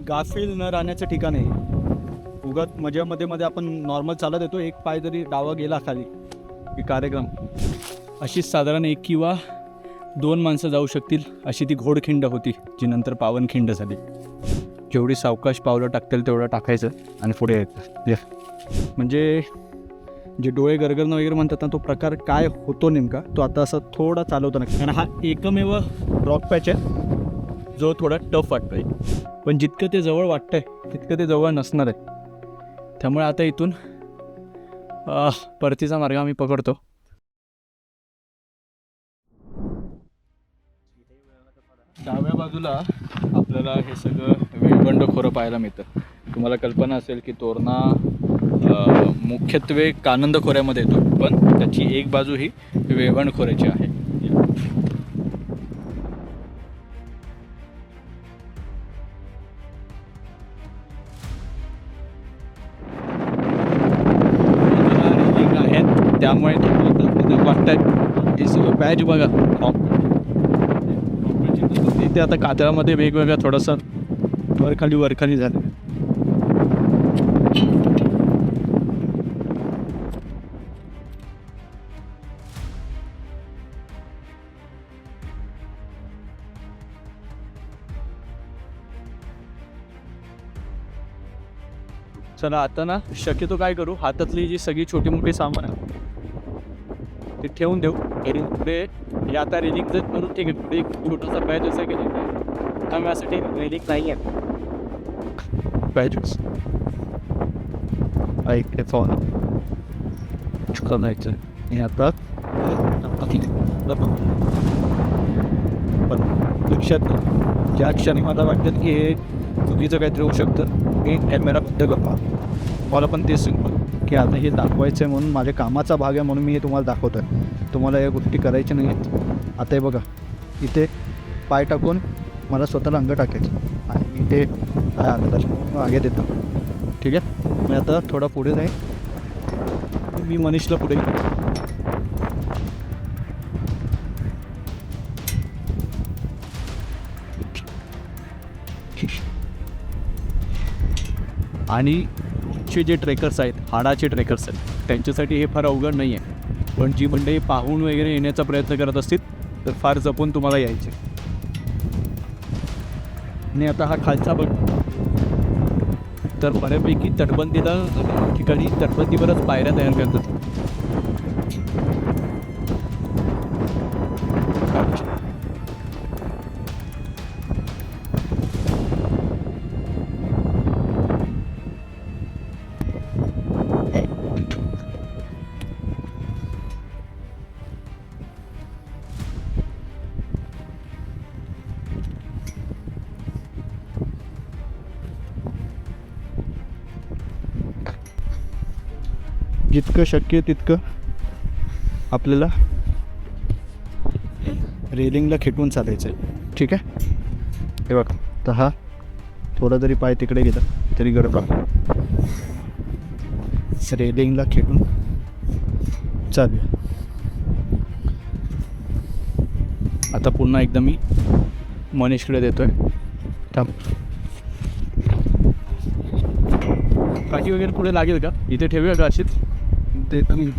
गाफील न राहण्याचं ठिकाण आहे. उगाच मजेमध्ये मध्ये आपण नॉर्मल चालत येतो, एक पाय जरी डावा गेला खाली की कार्यक्रम. अशीच साधारण 1 किंवा 2 माणसं जाऊ शकतील अशी ती घोडखिंड होती, जी नंतर पावनखिंड झाली. जेवढी सावकाश पावलं टाकतील तेवढं टाकायचं आणि पुढे यायचं. म्हणजे जे डोळे गरगरणं वगैरे म्हणतात ना, तो प्रकार काय होतो नेमका तो आता असं थोडा चालवताना. कारण हा एकमेव रॉक पॅच आहे जो थोडा टफ वाटतो आहे, पण जितकं ते जवळ वाटतं आहे तितकं ते जवळ नसणार आहे. त्यामुळे आता इथून परतीचा मार्ग आम्ही पकडतो. डाव्या बाजूला आपल्याला हे सगळं वेळवंड खोरं पाहायला मिळतं. तुम्हाला कल्पना असेल की तोरणा मुख्यत्वे कानंद खोऱ्यामध्ये येतो, पण त्याची एक बाजू ही वेळवंड खोऱ्याची आहे. आहेत त्यामुळे वाटतं हे सगळं पॅच बघा. ते आता कातळामध्ये वेगवेगळ्या थोडंसं वरखाली झालं. चला आता ना शक्यतो काय करू, हातातली जी सगळी छोटी मोठी सामान आहे ते ठेवून देऊ. पुढे हे आता रेलिंग जर करून ठीक आहे, पुढे एक छोटासा पॅच असं केलं तर माझ्यासाठी रेलिंग नाही आहे. पॅच ऐकते फोन करायचं हे आता. पण लक्षात ज्या क्षणी मला वाटतं की हे चुकीचं काहीतरी होऊ शकतं, मी कॅमेरा बंद करतो. मला पण तेच सांगतो की आता हे दाखवायचं आहे म्हणून, माझ्या कामाचा भाग आहे म्हणून मी हे तुम्हाला दाखवतो आहे. तुम्हाला या गोष्टी करायच्या नाही आहेत. आता हे बघा, इथे पाय टाकून मला स्वतःला अंग टाकायचं आणि मी ते काय अंग मागे देतो. ठीक आहे, मी आता थोडा पुढे जाईल. मी मनीषला पुढे आणि जे ट्रेकर्स आहेत, हाडाचे ट्रेकर्स आहेत, त्यांच्यासाठी हे फार अवघड नाही आहे. पण जी मंडळी पाहून वगैरे येण्याचा प्रयत्न करत असतील तर फार जपून तुम्हाला यायचे. आणि आता हा खालचा बघ, तर बऱ्यापैकी तटबंदीला ठिकाणी तटबंदीवरच पायऱ्या तयार करतात. जितकं शक्य तितकं आपल्याला रेलिंगला खेटून चालायचं आहे. ठीक आहे, हे बघा, तर हा थोडा जरी पाय तिकडे गेला तरी गडबड. रेलिंगला खेटून चालूया. आता पुन्हा एकदा मी मनीषकडे देतोय. थांब, काठी वगैरे पुढे लागेल का? इथे ठेवूया का अशीच? ते तुम्ही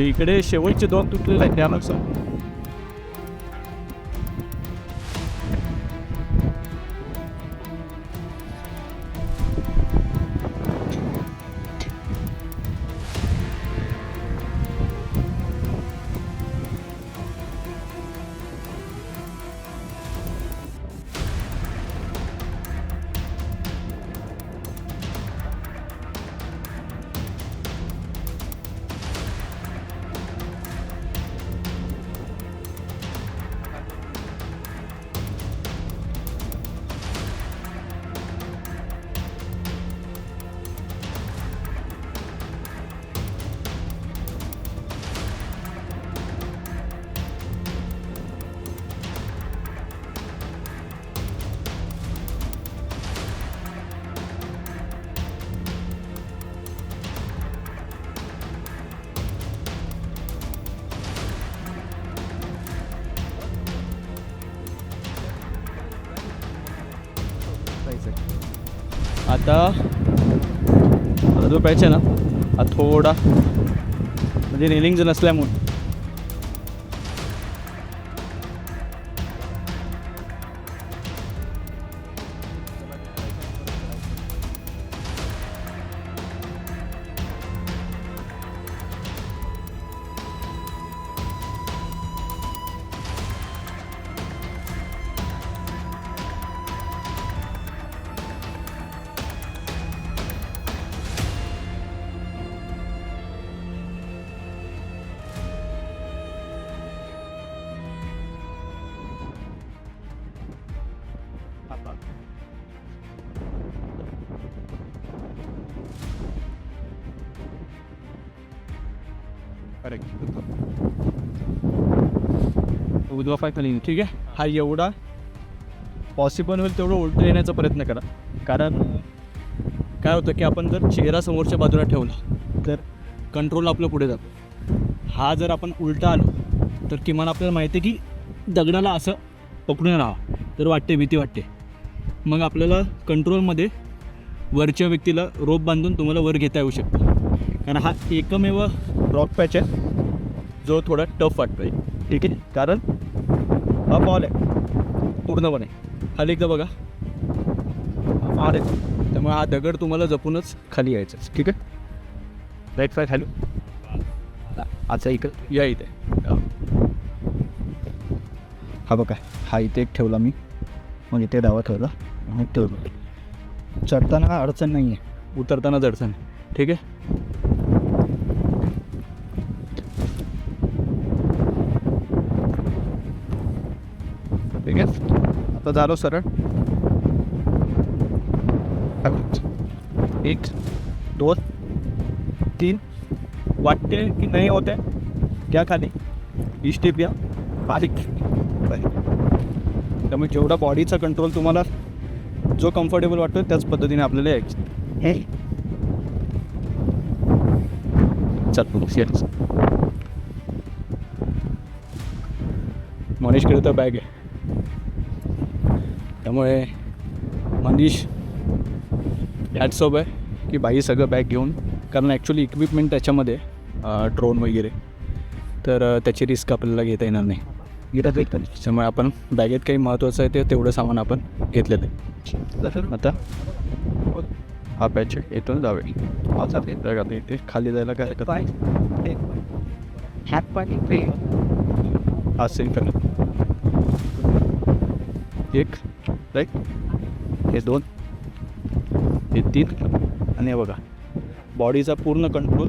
इकडे शेवटचे 2 तुटलेले आहेत त्यानुसार आता जो पॅच आहे ना हा थोडा म्हणजे रेलिंग नसल्यामुळे उजवा पाय खाली. ठीक आहे, हा एवढा पॉसिबल होईल तेवढं उलटं येण्याचा प्रयत्न करा. कारण काय होतं की आपण जर चेहरा समोरच्या बाजूला ठेवला तर कंट्रोल आपलं पुढे जातो. हा जर आपण उलटा आलो तर किमान आपल्याला माहिती आहे की दगडाला असं पकडून राहा तर वाटते, भीती वाटते. मग आपल्याला कंट्रोलमध्ये वरच्या व्यक्तीला रोप बांधून तुम्हाला वर घेता येऊ शकतं. कारण हा एकमेव रॉक पॅच आहे जो थोडा टफ वाटतो आहे. ठीक आहे, कारण हा बॉल आहे पूर्णपणे खाली एकदा बघा हा आहे, त्यामुळे हा दगड तुम्हाला जपूनच खाली यायचं. ठीक आहे, राईट पाय खाली आजचा इकडं या इथे. हा बघा, हा इथे एक ठेवला मी, मग इथे डावा ठेवला आणि ठेवलं. चढताना अडचण नाही आहे, उतरतानाच अडचण आहे. ठीक आहे, ठीक आहे. आता झालो सरळ. 1 2 3 वाटते की नाही होते क्या खाली ही स्टेप या बारीक. त्यामुळे जेवढा बॉडीचा कंट्रोल तुम्हाला जो कम्फर्टेबल वाटतो त्याच पद्धतीने आपल्याला यायचं. हे चल मनीषकडे तर बॅग आहे, त्यामुळे मनीष हॅट्सऑफ आहे की बाई सगळं बॅग घेऊन. कारण ॲक्च्युली इक्विपमेंट त्याच्यामध्ये ड्रोन वगैरे, तर त्याची रिस्क आपल्याला घेता येणार नाही. त्यामुळे आपण बॅगेत काही महत्त्वाचं आहे ते तेवढं सामान आपण घेतलेलं आहे. आता हा पॅच येथून जावे आता इथे खाली जायला काय हा सेम करा. 1 राईट, हे 2 हे 3 आणि हे बघा बॉडीचा पूर्ण कंट्रोल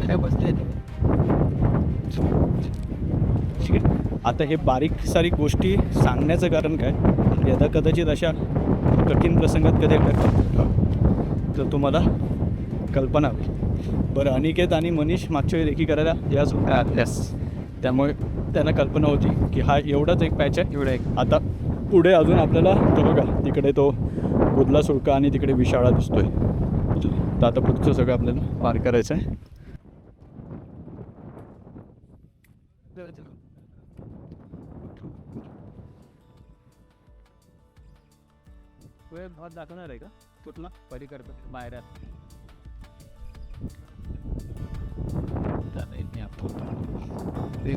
काय बसले. ठीक आहे, आता हे बारीक सारीक गोष्टी सांगण्याचं कारण काय, यदा कदाचित अशा कठीण प्रसंगात कधी तर तुम्हाला कल्पना हवी. बरं, अनिकेत आणि मनीष मागच्या वेळी रेकी करायला याच आल्यास, त्यामुळे त्यांना कल्पना होती की हा एवढाच एक पॅच आहे, एवढा एक. आता पुढे अजून आपल्याला तो बघा तिकडे तो बुधला सुळका आणि तिकडे विशाळा दिसतोय. तर आता पुढचं सगळं आपल्याला पार करायचं आहे. भात दाखवणार आहे का कुठला पलीकडे बाहेर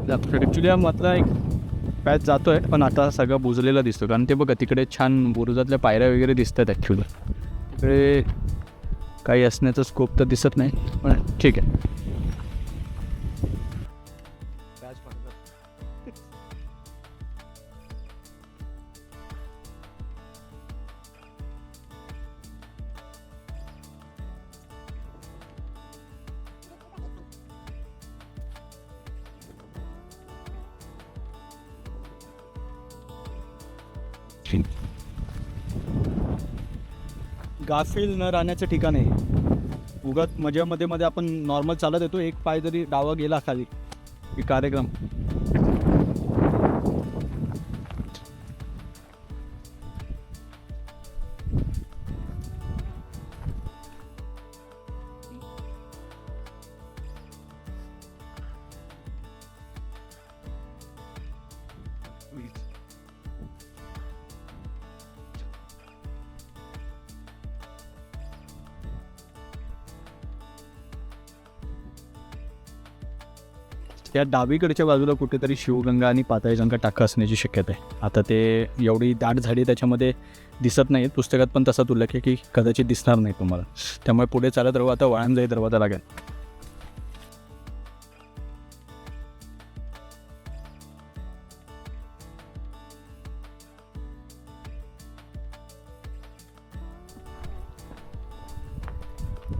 ॲक्च्युली हा मात्र एक पॅच जातो आहे, पण आता सगळं बुजलेला दिसतो. कारण ते बघा तिकडे छान बुरुजातल्या पायऱ्या वगैरे दिसतात. ॲक्च्युली तिकडे काही असण्याचा स्कोप तर दिसत नाही, पण ठीक आहे. गाफील न राहण्याचं ठिकाण आहे. उगाच मजामध्ये मध्ये आपण नॉर्मल चालत येतो, एक पाय जरी डावा गेला खाली की कार्यक्रम. त्या डावीकडच्या बाजूला कुठेतरी शिवगंगा आणि पाताळगंगा टाका असण्याची शक्यता आहे. आता ते एवढी दाट झाडी त्याच्यामध्ये दिसत नाही, पुस्तकात पण तसाच उल्लेख आहे की कदाचित दिसणार नाही तुम्हाला. त्यामुळे पुढे चालत राहू. आता वाळंजाई दरवाजा लागेल.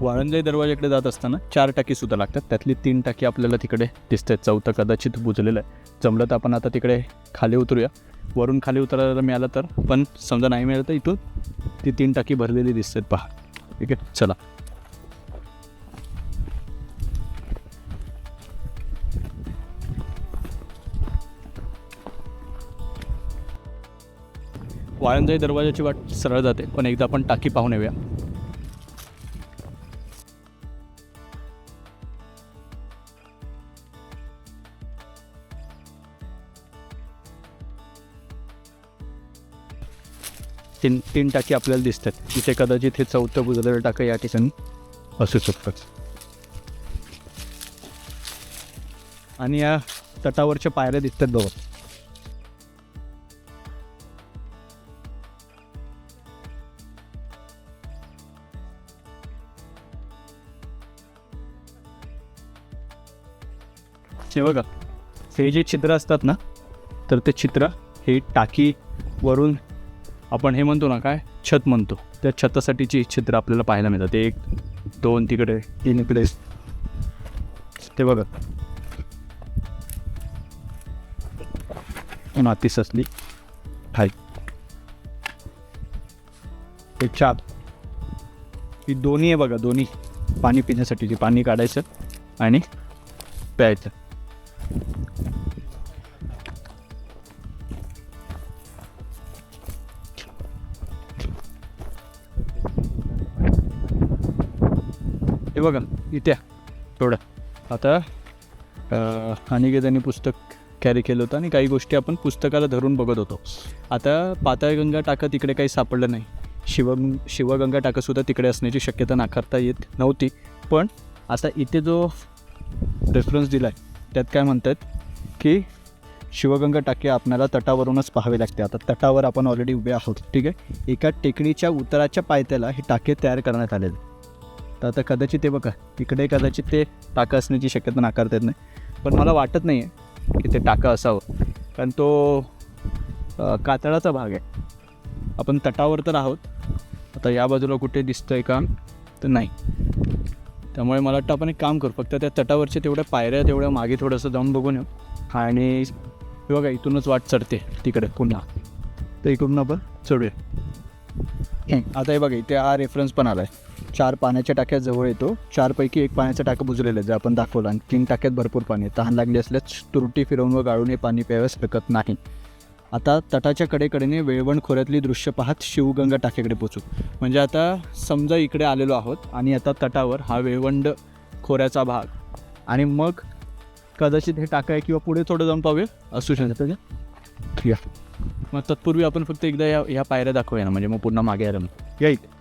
वाळंजाई दरवाजाकडे जात असताना 4 टाकीसुद्धा लागतात. त्यातली 3 टाकी आपल्याला तिकडे दिसत आहेत. 4थं कदाचित बुजलेलं आहे. जमलं तर आपण आता तिकडे खाली उतरूया. वरून खाली उतरायला मिळालं तर, पण समजा नाही मिळालं तर इथून ती 3 टाकी भरलेली दिसत आहेत पहा. ठीक आहे, चला. वाळंजाई दरवाजाची वाट सरळ जाते, पण एकदा आपण टाकी पाहून येऊया. तीन टाकी आपल्याला दिसतात. तिथे कदाचित हे 4थं बुजलेलं टाकं या ठिकाणी असू शकतं. आणि या तटावरच्या पायऱ्या दिसतात बघा. हे बघा, हे जे छिद्र असतात ना, तर ते छिद्र हे टाकीवरून आपण हे म्हणतो ना, काय छत म्हणतो, त्या छतासाठीची छिद्र आपल्याला पाहायला मिळतात. 1 2 तिकडे 3 इकडे. ते बघा, मातीस असली हाय. हे 4 ही दोन्ही आहे बघा. दोन्ही पाणी पिण्यासाठीची. पाणी काढायचं आणि प्यायचं. हे बघा इथे थोडं. आता अनिकेतांनी पुस्तक कॅरी केलं होतं आणि काही गोष्टी आपण पुस्तकाला धरून बघत होतो. आता पाताळगंगा टाका तिकडे काही सापडलं नाही. शिवगंगा टाकासुद्धा तिकडे असण्याची शक्यता नाकारता येत नव्हती. पण आता इथे जो रेफरन्स दिला आहे त्यात काय म्हणतात की शिवगंगा टाके आपल्याला तटावरूनच पाहावे लागते. आता तटावर आपण ऑलरेडी उभे आहोत. ठीक आहे, एका टेकडीच्या उतराच्या पायथ्याला हे टाके तयार करण्यात आलेले. तर आता कदाचित ते बघा, इकडे कदाचित ते टाका असण्याची शक्यता नाकारता येत नाही. पण मला वाटत नाही आहे की ते टाका असावं, कारण तो कातळाचा भाग आहे. आपण तटावर तर आहोत. आता या बाजूला कुठे दिसतं आहे का, तर नाही. त्यामुळे मला वाटतं आपण एक काम करू, फक्त त्या तटावरच्या तेवढ्या पायऱ्या तेवढ्या मागे थोडंसं जाऊन बघून येऊ. आणि हे बघा, इथूनच वाट चढते तिकडे पुन्हा, तर इकडून आपण चढूया. आता हे बघा, इथे हा रेफरन्स पण आला आहे. 4 पाण्याच्या टाक्यात जवळ येतो. 4 पैकी 1 पाण्याचं टाकं बुजलेलं आहे, जे आपण दाखवलं. आणि 3 टाक्यात भरपूर पाणी आहे. तहान लागली असल्यास तुरटी फिरवून व गाळून हे पाणी प्यावयास हरकत नाही. आता तटाच्या कडेकडेने वेळवण खोऱ्यातली दृश्य पाहत शिवगंगा टाक्याकडे पोचू. म्हणजे आता समजा इकडे आलेलो आहोत आणि आता तटावर हा वेळवंड खोऱ्याचा भाग, आणि मग कदाचित हे टाका आहे किंवा पुढे थोडं जाऊन पाहूया, असू शकतं का. या मग तत्पूर्वी आपण फक्त एकदा ह्या पायऱ्या दाखवूया ना, म्हणजे मग पुन्हा मागे आलं या इथे.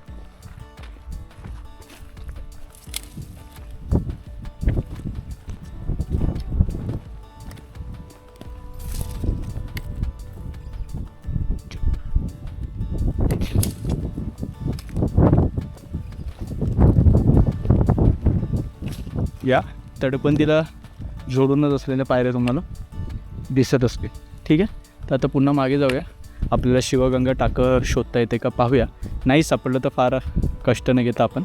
या तटबंदीला जोडूनच असलेल्या पायऱ्या तुम्हाला दिसत असतील. ठीक आहे, तर आता पुन्हा मागे जाऊया. आपल्याला शिवगंगा टाकं शोधता येते का पाहूया. नाही सापडलं तर फार कष्ट न घेता आपण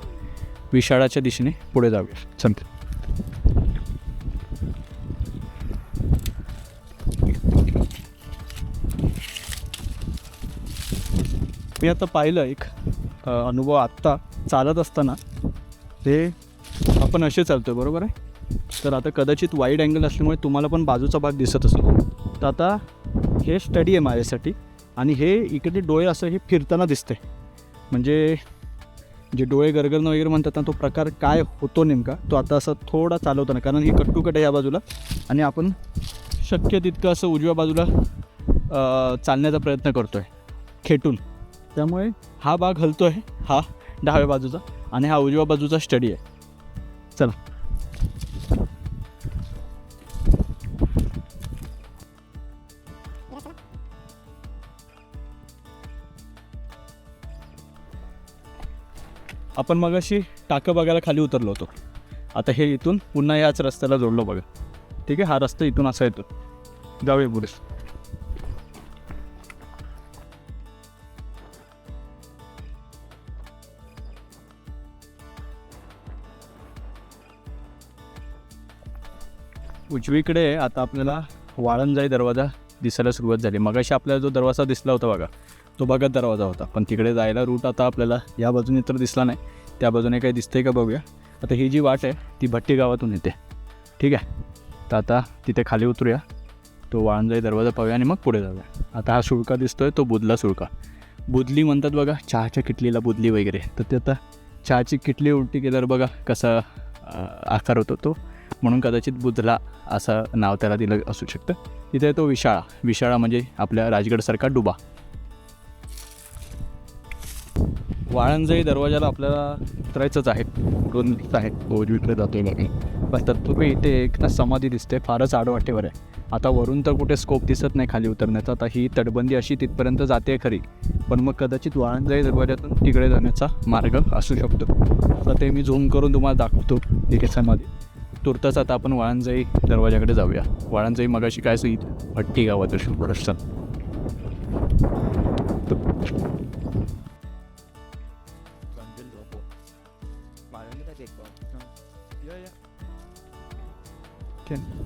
विशाळाच्या दिशेने पुढे जाऊया. चल. मी आता पाहिलं एक अनुभव. आत्ता चालत असताना ते आपण असे चालतो आहे, बरोबर आहे. तर आता कदाचित वाईड अँगल असल्यामुळे तुम्हाला पण बाजूचा भाग दिसत असेल. तर आता हे स्टडी आहे माझ्यासाठी. आणि हे इकडे डोळे असं हे फिरताना दिसते. म्हणजे जे डोळे गरगरणं वगैरे म्हणतात ना, तो प्रकार काय होतो नेमका, तो आता असं थोडा चालवताना, कारण ही कट्टुकट आहे या बाजूला आणि आपण शक्य तितकं असं उजव्या बाजूला चालण्याचा प्रयत्न करतो आहे खेटून. त्यामुळे हा भाग हलतो आहे, हा डाव्या बाजूचा, आणि हा उजव्या बाजूचा स्टडी आहे. चला. आपण मगाशी टाकं बघायला खाली उतरलो होतो. आता हे इथून पुन्हा याच रस्त्याला जोडलो बघा. ठीक आहे, हा रस्ता इथून असा येतो. जाऊया पुढे. उजवीकडे आता आपल्याला वाळंजाई दरवाजा दिसायला सुरुवात झाली. मगाशी आपल्याला जो दरवाजा दिसला होता बघा, तो बघत दरवाजा होता. पण तिकडे जायला रूट आता आपल्याला या बाजूने तर दिसला नाही, त्या बाजूने काही दिसतंय का बघूया. आता ही जी वाट आहे ती भट्टी गावातून येते. ठीक आहे, तर आता तिथे खाली उतरूया, तो वाळंजाई दरवाजा पाहूया आणि मग पुढे जाऊया. आता हा सुळका दिसतोय तो बुधला सुळका. बुधली म्हणतात बघा, चहाच्या किटलीला बुधली वगैरे. तर ते आता चहाची किटली उलटी केल्यावर बघा कसा आकार होतो तो, म्हणून कदाचित बुधला असं नाव त्याला दिलं असू शकतं. तिथे तो विशाळा. विशाळा म्हणजे आपल्या राजगडसारखा डुबा. वाळंजाई दरवाजाला आपल्याला उतरायचंच आहे. दोन आहेत, उजवीकडे जातोय बघा. पण तत्पूर्वी इथे एक ना समाधी दिसते, फारच आडवाटेवर आहे. आता वरून तर कुठे स्कोप दिसत नाही खाली उतरण्याचा. आता ही तटबंदी अशी तिथपर्यंत जाते खरी, पण मग कदाचित वाळंजाई दरवाजातून तिकडे जाण्याचा मार्ग असू शकतो. आता ते मी झूम करून तुम्हाला दाखवतो. ठीक आहे, समाधी. तुर्तास आता आपण वाळंजाई दरवाजाकडे जाऊया. वाळंजाई मगाशी काय सहित भट्टी गावात शुभरस्tan.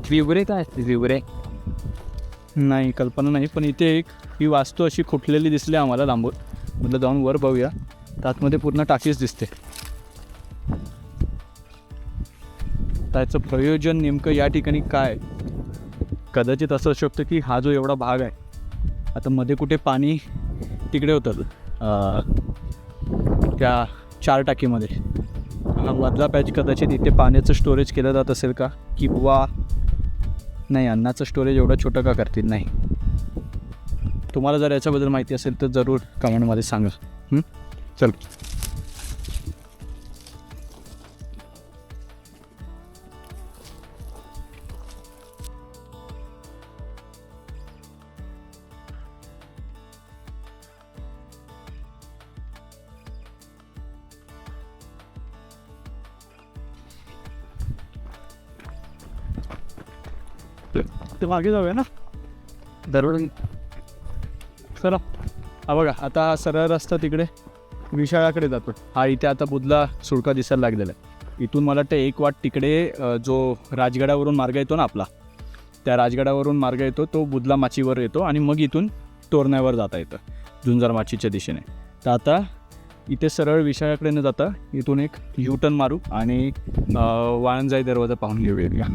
विवरे काय असते विवरे? नाही, कल्पना नाही. पण इथे एक ही वास्तू अशी खुटलेली दिसली आम्हाला लांबून. म्हटलं जाऊन वर बघूया. त्यातमध्ये पूर्ण टाकीच दिसते. त्याचं प्रयोजन नेमकं या ठिकाणी काय? कदाचित असं असू शकतं की हा जो एवढा भाग आहे, आता मध्ये कुठे पाणी तिकडे होतं त्या 4 टाकीमध्ये. हा मधला पॅच कदाचित इथे पाण्याचं स्टोरेज केलं जात असेल का, किंवा नाही, अन्नाचं स्टोरेज एवढं छोटं का करतील. नाही, तुम्हाला जर याच्याबद्दल माहिती असेल तर जरूर कमेंटमध्ये सांगा. चल. ते मागे जाऊया ना दररोज. चला, हा बघा आता सरळ रस्ता तिकडे विशाळाकडे जातो. हा इथे आता बुधला सुळका दिसायला लागलेला आहे. इथून मला वाटतं एक वाट तिकडे जो राजगडावरून मार्ग येतो ना आपला, त्या राजगडावरून मार्ग येतो तो बुधला माचीवर येतो आणि मग इथून तोरण्यावर जाता येतं झुंजार माचीच्या दिशेने. तर आता इथे सरळ विशाळाकडे न जाता इथून एक U-टर्न मारू आणि वाळंजाई दरवाजा पाहून घेऊया.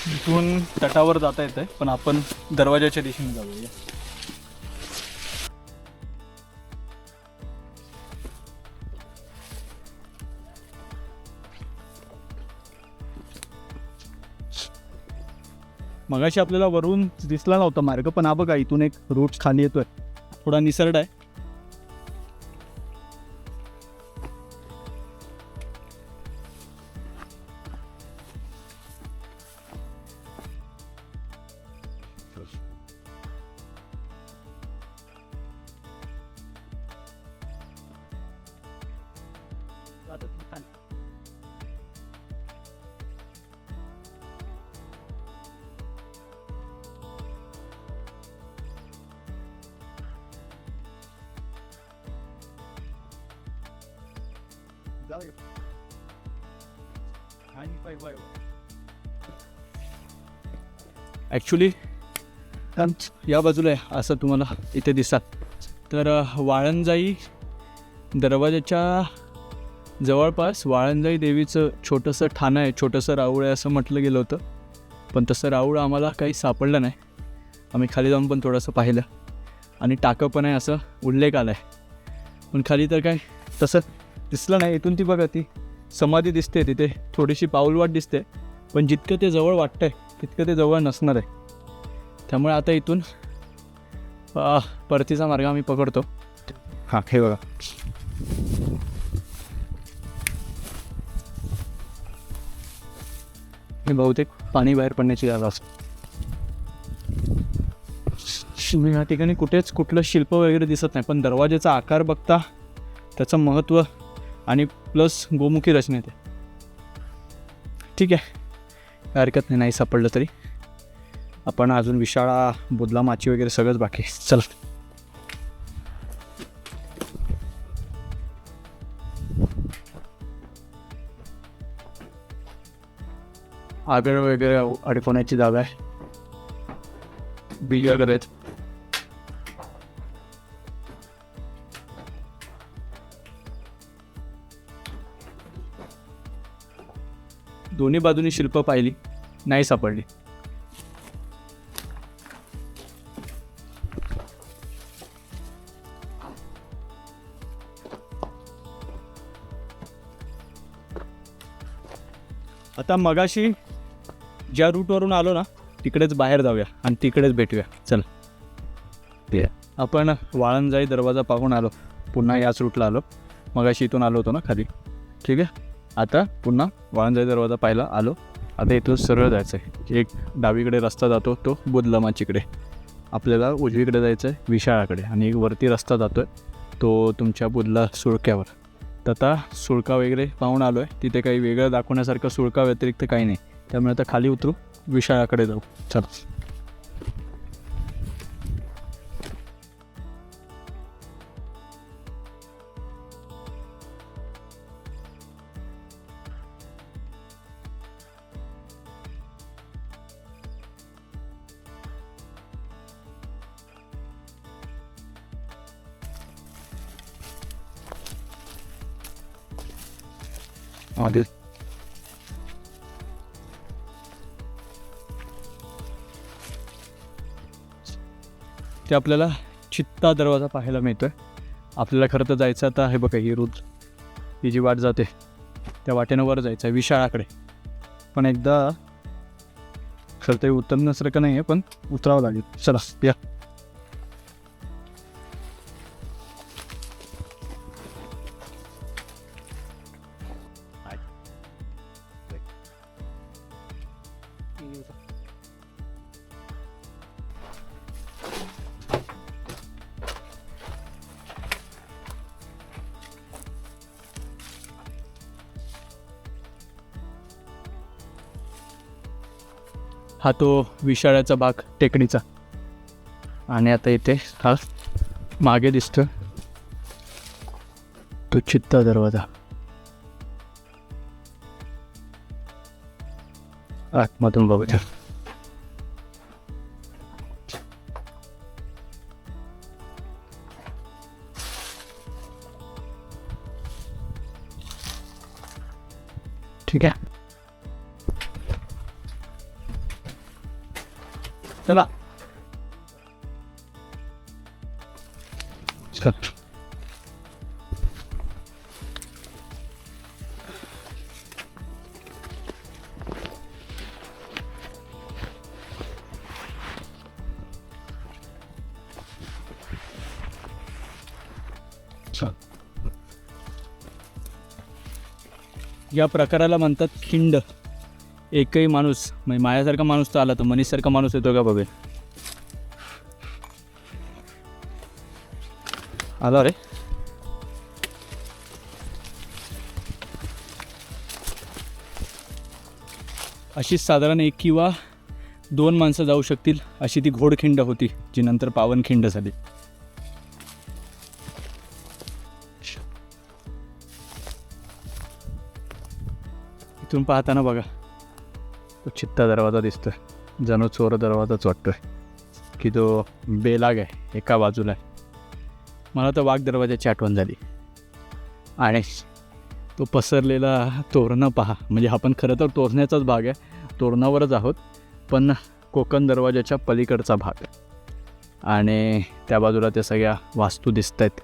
इथून तटावर जाता येतं आहे, पण आपण दरवाजाच्या दिशेने जाऊया. मगाशी आपल्याला वरून दिसला नव्हता मार्ग, पण हा बघा इथून एक रूट खाली येतोय. थोडा निसरड आहे. ॲक्च्युली या बाजूला आहे असं तुम्हाला इथे दिसतात. तर वाळंजाई दरवाजाच्या जवळपास वाळंजाई देवीचं छोटंसं ठाणं आहे, छोटंसं राऊळ आहे असं म्हटलं गेलं होतं. पण तसं राऊळ आम्हाला काही सापडलं नाही. आम्ही खाली जाऊन पण थोडंसं पाहिलं आणि टाकं पण आहे असं उल्लेख आला आहे, पण खाली तर काय तसं दिसलं नाही. इथून ती बघा ती समाधी दिसते, तिथे थोडीशी पाऊलवाट दिसते, पण जितकं ते जवळ वाटतंय तितकं ते जवळ नसणार आहे. त्यामुळे आता इथून परतीचा मार्ग आम्ही पकडतो. हां हे बघा, हे बहुतेक पाणी बाहेर पडण्याची जागा असते. या ठिकाणी कुठेच कुठलं शिल्प वगैरे दिसत नाही, पण दरवाजाचा आकार बघता त्याचं महत्त्व आणि प्लस गोमुखी रचना येते. ठीक आहे, काय हरकत नाही, नाही सापडलं तरी. आपण अजून विशाळा, बुदला माची वगैरे सगळंच बाकी आहे. चला. आगळ वगैरे अडकवण्याची जागा आहे. बिल वगैरे आहेत. दोन्ही बाजूनी शिल्प पाहिली, नाही सापडली. आता मगाशी ज्या रूटवरून आलो ना तिकडेच बाहेर जाऊया आणि तिकडेच भेटूया. चल, आपण वाळंजाई दरवाजा पाहून आलो, पुन्हा याच रूटला आलो. मगाशी इथून आलो होतो ना खाली. ठीक आहे, आता पुन्हा वाळंजाई दरवाजा पाहायला आलो. आता इथून सरळ जायचं आहे. एक डावीकडे रस्ता जातो तो बुदलमाचीकडे, आपल्याला उजवीकडे जायचं आहे विशाळाकडे, आणि एक वरती रस्ता जातो आहे तो तुमच्या बुदला सुळक्यावर. तर आता सुळका वगैरे पाहून आलो आहे. तिथे काही वेगळं दाखवण्यासारखं सुळका व्यतिरिक्त काही नाही, त्यामुळे आता खाली उतरू, विशाळाकडे जाऊ. चला. आधी ते आपल्याला चित्ता दरवाजा पाहायला मिळतोय. आपल्याला खरं तर जायचं आता, हे बघा ही रूट, ही जी वाट जाते त्या वाटेनं वर जायचं आहे विशाळाकडे. पण एकदा खरं ते उतरण्यासारखं नाही आहे, पण उतरावं लागेल. चला या. हा तो विशाळ्याचा भाग टेकडीचा, आणि आता इथे हा मागे दिसतो तो चित्ता दरवाजा. आतमधून बघूया. ठीक आहे, चला. या प्रकाराला म्हणतात खिंड. एकही माणूस, म्हणजे माझ्यासारखा माणूस तर आला, तर मनीषसारखा माणूस येतो का बघे. आला रे. अशीच साधारण 1 किंवा 2 माणसं जाऊ शकतील अशी ती घोडखिंड होती, जी नंतर पावनखिंड झाली. इथून पाहताना बघा तो चित्ता दरवाजा दिसतोय. जणू चोर दरवाजाच वाटतोय की तो बेलाग आहे एका बाजूला आहे. मला तर वाघ दरवाजाची आठवण झाली. आणि तो पसरलेला तोरणं पहा, म्हणजे आपण खरं तर तोरण्याचाच भाग आहे, तोरणावरच आहोत, पण कोकण दरवाजाच्या पलीकडचा भाग. आणि त्या बाजूला त्या सगळ्या वास्तू दिसत आहेत,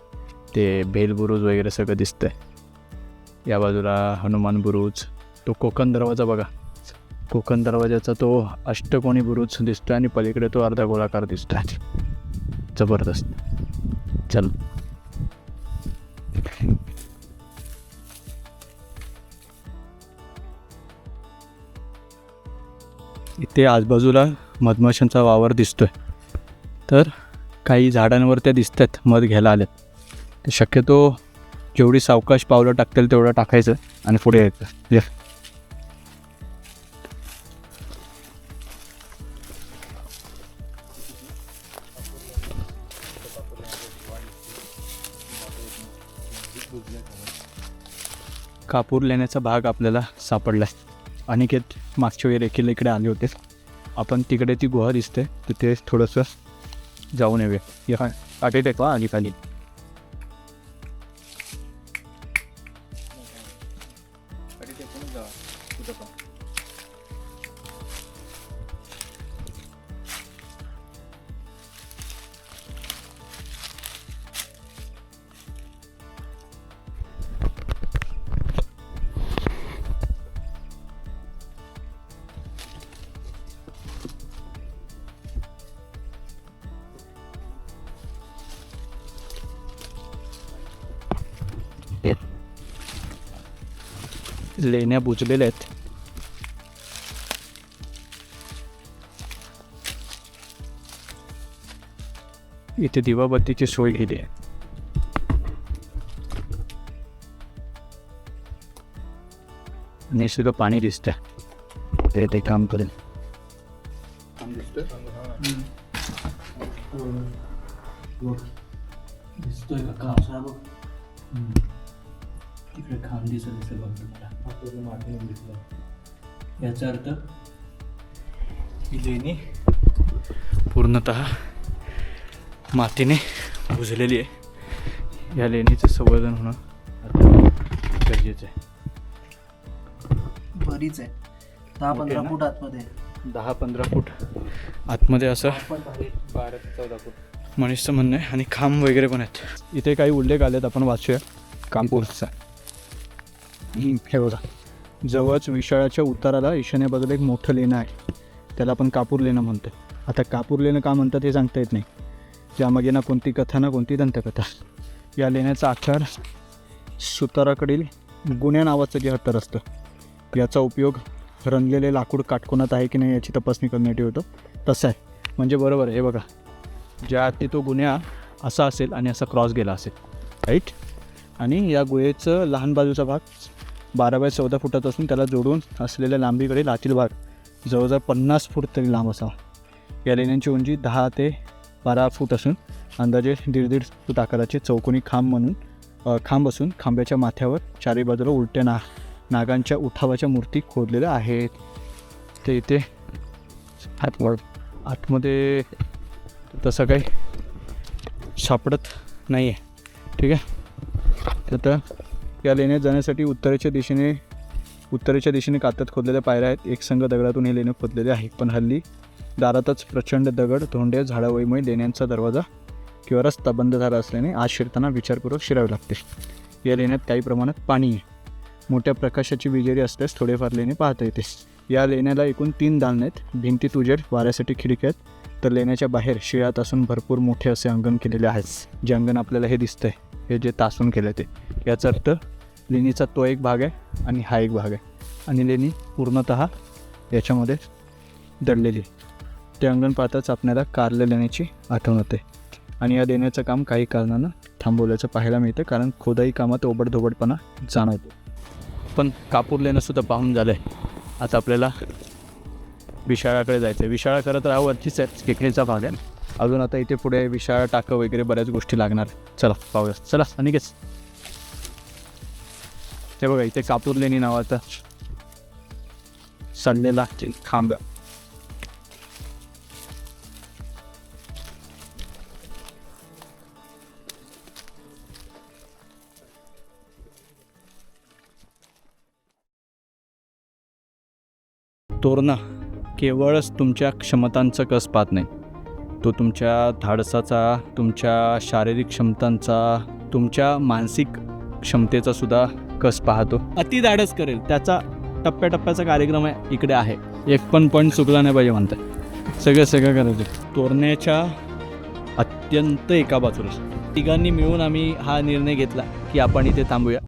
ते भेलबुरुज वगैरे सगळं दिसतं आहे. या बाजूला हनुमान बुरुज, तो कोकण दरवाजा बघा, कोकण दरवाजाचा तो अष्टकोनी बुरुज दिसतो, आणि पलीकडे तो अर्धा गोलाकार दिसतो आहे. जबरदस्त. चल इथे आजूबाजूला मधमाशांचा वावर दिसतोय, तर काही झाडांवर त्या दिसतात मध घ्यायला आल्यात. तर शक्यतो जेवढी सावकाश पावलं टाकतील तेवढं टाकायचं आणि पुढे यायचं. ये. कापूर लेण्याचा भाग आपल्याला सापडला. अनिकेत मागच्या वेळी देखील इकडे आले होते. आपण तिकडे ती गुहा दिसते तिथे थोडंसं जाऊन येऊया. या काटे टेकवा आणि खाली. लेण्या बुजलेल्या आहेत. इथे दिवाबत्तीची सोय केली आहे. निसर्ग पाणी दिसतंय ते काम करेल. दिसतोय का काम? तिकडे खांब दिसत असेल बघ तुम्हाला. याचा अर्थ ही लेणी पूर्णतः मातीने बुजलेली आहे. या लेणीचं संवर्धन होणं आता गरजेचं आहे. बरीच आहे. 10-15 फूट आतमध्ये. 10-15 फूट आतमध्ये असं 12 ते 14 फूट मनीषचं म्हणणं आहे. आणि खांब वगैरे पण आहेत. इथे काही उल्लेख आलेत, आपण वाचूया. कापूरचा हे बघा, जवळच विशाळाच्या उताराला ईशान्य बाजूला एक मोठं लेणं आहे, त्याला आपण कापूर लेणं म्हणतो. आता कापूर लेणं का म्हणतात हे सांगता येत नाही. त्यामागे ना कोणती कथा ना कोणती दंतकथा. या लेण्याचा आकार सुताराकडील गुन्ह्या नावाचं जे हत्तर असतं याचा उपयोग रंगलेले लाकूड काटकोनात आहे की नाही याची तपासणी करण्यासाठी होतो, तसं आहे. म्हणजे बरोबर आहे. हे बघा, ज्या आधी तो गुन्हा असा असेल आणि असा क्रॉस गेला असेल, राईट. आणि या गुहेचं लहान बाजूचा भाग 12 बाय 14 फुटाचा असून त्याला जोडून असलेल्या लांबीकडे आतील भाग जवळजवळ 50 फूट तरी लांब असावा. या लेण्यांची उंची 10 ते 12 फूट असून अंदाजे 1.5 फूट आकाराचे चौकोनी खांब असून खांब्याच्या माथ्यावर चारी बाजूला उलट्या नागांच्या उठावाच्या मूर्ती खोदलेल्या आहेत. ते इथे आतमध्ये तसं काही सापडत नाही आहे. ठीक आहे. तर या लेण्यात जाण्यासाठी उत्तरेच्या दिशेने कातत खोदलेल्या पायऱ्या आहेत. एक संघ दगडातून हे लेणे खोदलेले आहे. पण हल्ली दारातच प्रचंड दगड धोंडे झाडावळीमुळे लेण्यांचा दरवाजा किंवा रस्ता बंद झाला असल्याने आज शिरताना विचारपूर्वक शिरावे लागते. या लेण्यात काही प्रमाणात पाणी आहे. मोठ्या प्रकाशाची विजेरी असल्यास थोडेफार लेणे पाहता येते. या लेण्याला एकूण 3 दालनं आहेत. भिंतीत उजेड, वाऱ्यासाठी खिडक्या आहेत. तर लेण्याच्या बाहेर शिळ्यात असून भरपूर मोठे असे अंगण केलेले आहेत. जे अंगण आपल्याला हे दिसतंय हे जे तासून केलं ते, याचा अर्थ लेणीचा तो एक भाग आहे आणि हा एक भाग आहे. आणि लेणी पूर्णतः याच्यामध्ये दडलेली आहे. ते अंगण पाहताच आपल्याला कारल्या लेण्याची आठवण होते. आणि या लेण्याचं काम काही कारणानं थांबवल्याचं पाहायला मिळतं, कारण खोदाई कामात ओबडधोबडपणा जाणवतो. पण कापूर लेणंसुद्धा पाहून झालं आहे. आता आपल्याला विशाळाकडे जायचं आहे. विशाळा खरं तर हा वरतीच आहे, केकडीचा भाग आहे. अजून आता इथे पुढे विशाळा टाकं वगैरे बऱ्याच गोष्टी लागणार. चला पाहूया. चला अनिकेत. ते बघा, इथे कापूर लेणी नावाचा सडलेला खांब. तोरणा केवळच तुमच्या क्षमतांचा कस पाहत नाही, तो तुमच्या धाडसाचा, तुमच्या शारीरिक क्षमतांचा, तुमच्या मानसिक क्षमतेचा सुद्धा कस पाहतो. अति धाडस करेल त्याचा टप्प्याटप्प्याचा कार्यक्रम आहे इकडे आहे. एक पण पॉईंट चुकला नाही पाहिजे म्हणतात. सगळं करायचं. तोरण्याच्या अत्यंत एका बाजूला. तिघांनी मिळून आम्ही हा निर्णय घेतला की आपण इथे थांबूया.